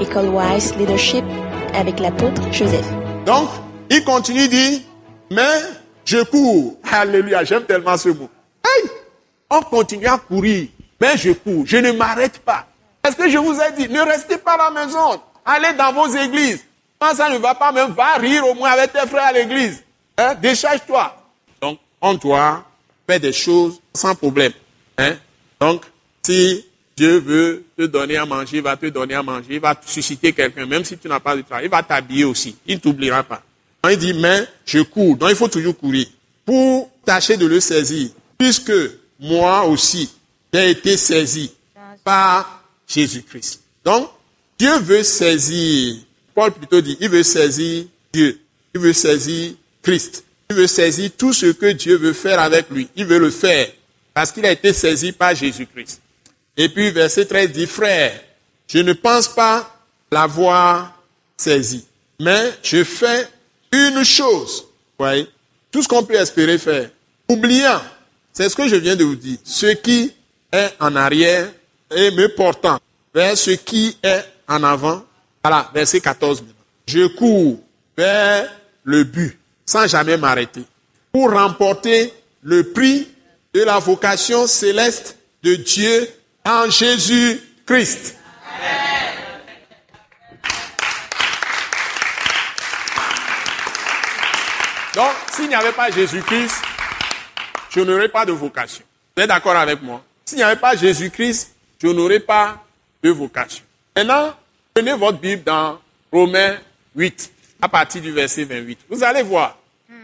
École Wise Leadership avec l'apôtre Joseph. Donc, il continue, dit, mais je cours. Alléluia, j'aime tellement ce mot. Hey, on continue à courir, mais je cours, je ne m'arrête pas. Est-ce que je vous ai dit, ne restez pas à la maison, allez dans vos églises. Quand ça ne va pas, même va rire au moins avec tes frères à l'église. Hein? Décharge-toi. Donc, on doit faire des choses sans problème. Hein? Donc, si Dieu veut te donner à manger, il va te donner à manger, il va susciter quelqu'un, même si tu n'as pas de travail, il va t'habiller aussi, il ne t'oubliera pas. Donc, il dit, mais je cours, donc il faut toujours courir pour tâcher de le saisir, puisque moi aussi, j'ai été saisi par Jésus-Christ. Donc, Dieu veut saisir, Paul plutôt dit, il veut saisir Dieu, il veut saisir Christ, il veut saisir tout ce que Dieu veut faire avec lui, il veut le faire, parce qu'il a été saisi par Jésus-Christ. Et puis, verset 13 dit, frère, je ne pense pas l'avoir saisi, mais je fais une chose. Voyez, tout ce qu'on peut espérer faire. Oubliant, c'est ce que je viens de vous dire, ce qui est en arrière et me portant vers ce qui est en avant. Voilà, verset 14. Je cours vers le but, sans jamais m'arrêter, pour remporter le prix de la vocation céleste de Dieu en Jésus-Christ. Donc, s'il n'y avait pas Jésus-Christ, je n'aurais pas de vocation. Vous êtes d'accord avec moi? S'il n'y avait pas Jésus-Christ, je n'aurais pas de vocation. Maintenant, prenez votre Bible dans Romains 8, à partir du verset 28. Vous allez voir.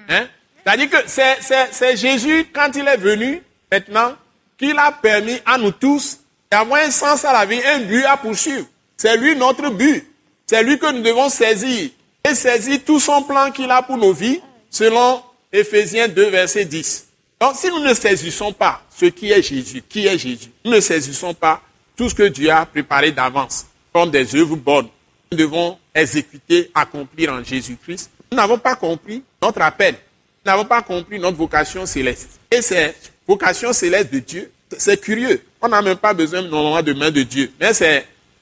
Hein? C'est-à-dire que c'est Jésus, quand il est venu, maintenant, qu'il a permis à nous tous d'avoir un sens à la vie, un but à poursuivre. C'est lui notre but. C'est lui que nous devons saisir. Et saisir tout son plan qu'il a pour nos vies, selon Éphésiens 2, verset 10. Donc, si nous ne saisissons pas ce qui est Jésus, nous ne saisissons pas tout ce que Dieu a préparé d'avance, comme des œuvres bonnes, nous devons exécuter, accomplir en Jésus-Christ. Nous n'avons pas compris notre appel. Nous n'avons pas compris notre vocation céleste. Et cette vocation céleste de Dieu, c'est curieux. On n'a même pas besoin normalement de main de Dieu. Mais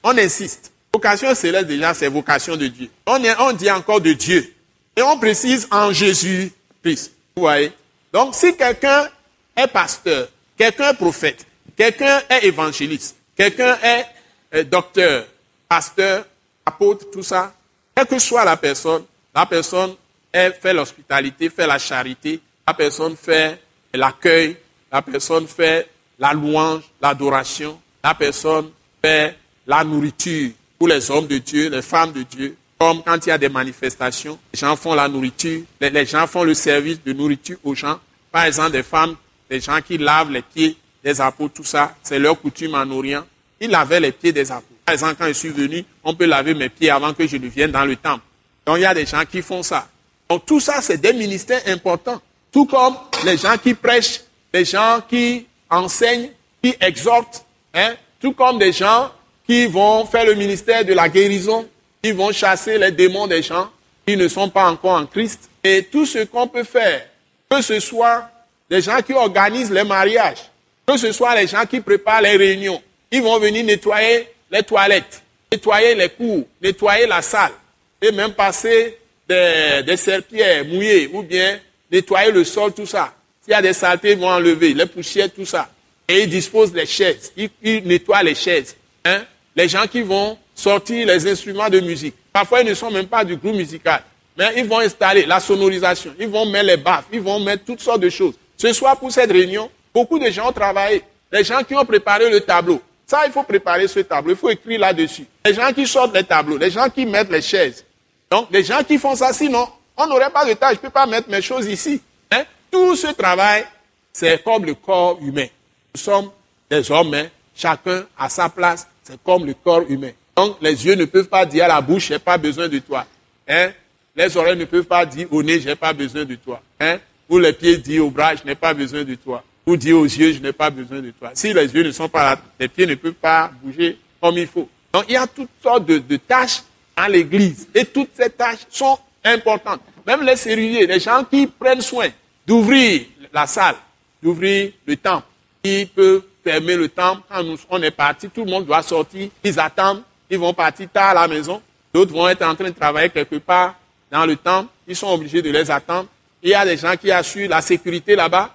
on insiste. Vocation céleste déjà, c'est vocation de Dieu. On dit encore de Dieu. Et on précise en Jésus-Christ. Vous voyez? Donc, si quelqu'un est pasteur, quelqu'un est prophète, quelqu'un est évangéliste, quelqu'un est docteur, pasteur, apôtre, tout ça, quelle que soit la personne fait l'hospitalité, fait la charité, la personne fait l'accueil, la personne fait la louange, l'adoration, la personne fait la nourriture pour les hommes de Dieu, les femmes de Dieu. Comme quand il y a des manifestations, les gens font la nourriture, les gens font le service de nourriture aux gens. Par exemple, des femmes, des gens qui lavent les pieds des apôtres, tout ça, c'est leur coutume en Orient. Ils lavaient les pieds des apôtres. Par exemple, quand je suis venu, on peut laver mes pieds avant que je ne vienne dans le temple. Donc, il y a des gens qui font ça. Donc, tout ça, c'est des ministères importants. Tout comme les gens qui prêchent, les gens qui enseignent, qui exhortent, hein, tout comme des gens qui vont faire le ministère de la guérison, qui vont chasser les démons des gens qui ne sont pas encore en Christ. Et tout ce qu'on peut faire, que ce soit les gens qui organisent les mariages, que ce soit les gens qui préparent les réunions, ils vont venir nettoyer les toilettes, nettoyer les cours, nettoyer la salle, et même passer des serpillères mouillées, ou bien nettoyer le sol, tout ça. S'il y a des saletés, ils vont enlever, les poussières, tout ça. Et ils disposent les chaises, ils nettoient les chaises. Hein? Les gens qui vont sortir les instruments de musique. Parfois, ils ne sont même pas du groupe musical. Mais ils vont installer la sonorisation, ils vont mettre les baffes, ils vont mettre toutes sortes de choses. Ce soir, pour cette réunion, beaucoup de gens ont travaillé. Les gens qui ont préparé le tableau. Ça, il faut préparer ce tableau, il faut écrire là-dessus. Les gens qui sortent les tableaux, les gens qui mettent les chaises. Donc, les gens qui font ça, sinon, on n'aurait pas de tâche. Je ne peux pas mettre mes choses ici. Hein? Tout ce travail, c'est comme le corps humain. Nous sommes des hommes, hein? Chacun à sa place, c'est comme le corps humain. Donc, les yeux ne peuvent pas dire à la bouche, je n'ai pas besoin de toi. Hein? Les oreilles ne peuvent pas dire au nez, je n'ai pas besoin de toi. Hein? Ou les pieds disent au bras, je n'ai pas besoin de toi. Ou dire aux yeux, je n'ai pas besoin de toi. Si les yeux ne sont pas là, les pieds ne peuvent pas bouger comme il faut. Donc, il y a toutes sortes de tâches à l'église. Et toutes ces tâches sont importantes. Même les serruriers, les gens qui prennent soin d'ouvrir la salle, d'ouvrir le temple, qui peuvent fermer le temple. Quand on est parti, tout le monde doit sortir. Ils attendent ils vont partir tard à la maison. D'autres vont être en train de travailler quelque part dans le temple. Ils sont obligés de les attendre. Il y a des gens qui assurent la sécurité là-bas.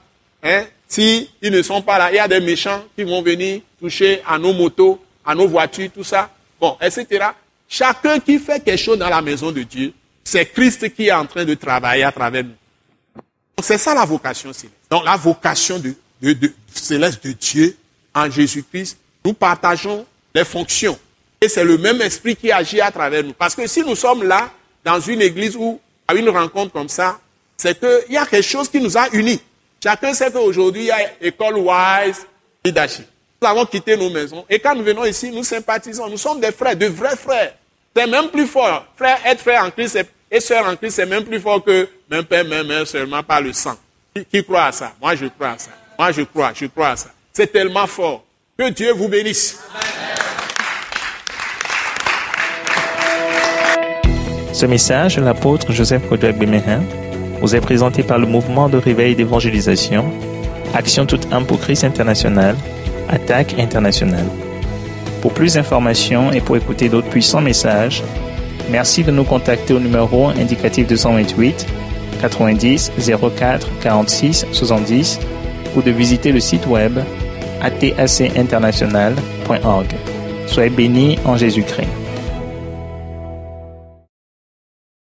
Si ils ne sont pas là, il y a des méchants qui vont venir toucher à nos motos, à nos voitures, tout ça. Bon, etc. Chacun qui fait quelque chose dans la maison de Dieu, c'est Christ qui est en train de travailler à travers nous. Donc c'est ça la vocation céleste. Donc la vocation céleste de Dieu en Jésus-Christ, nous partageons les fonctions. Et c'est le même esprit qui agit à travers nous. Parce que si nous sommes là, dans une église ou à une rencontre comme ça, c'est qu'il y a quelque chose qui nous a unis. Chacun sait qu'aujourd'hui, il y a école Wise Leadership. Nous avons quitté nos maisons. Et quand nous venons ici, nous sympathisons. Nous sommes des frères, de vrais frères. C'est même plus fort. Être frère en Christ et sœur en Christ, c'est même plus fort que même père, même mère, seulement par le sang. Qui croit à ça? Moi, je crois à ça. Moi, je crois à ça. C'est tellement fort. Que Dieu vous bénisse. Ce message de l'apôtre Joseph Kodouak Bemehin vous est présenté par le mouvement de réveil d'évangélisation, Action toute âme pour Christ international, Attaque internationale. Pour plus d'informations et pour écouter d'autres puissants messages, merci de nous contacter au numéro indicatif 228 90 04 46 70 ou de visiter le site web atacinternational.org. Soyez bénis en Jésus-Christ.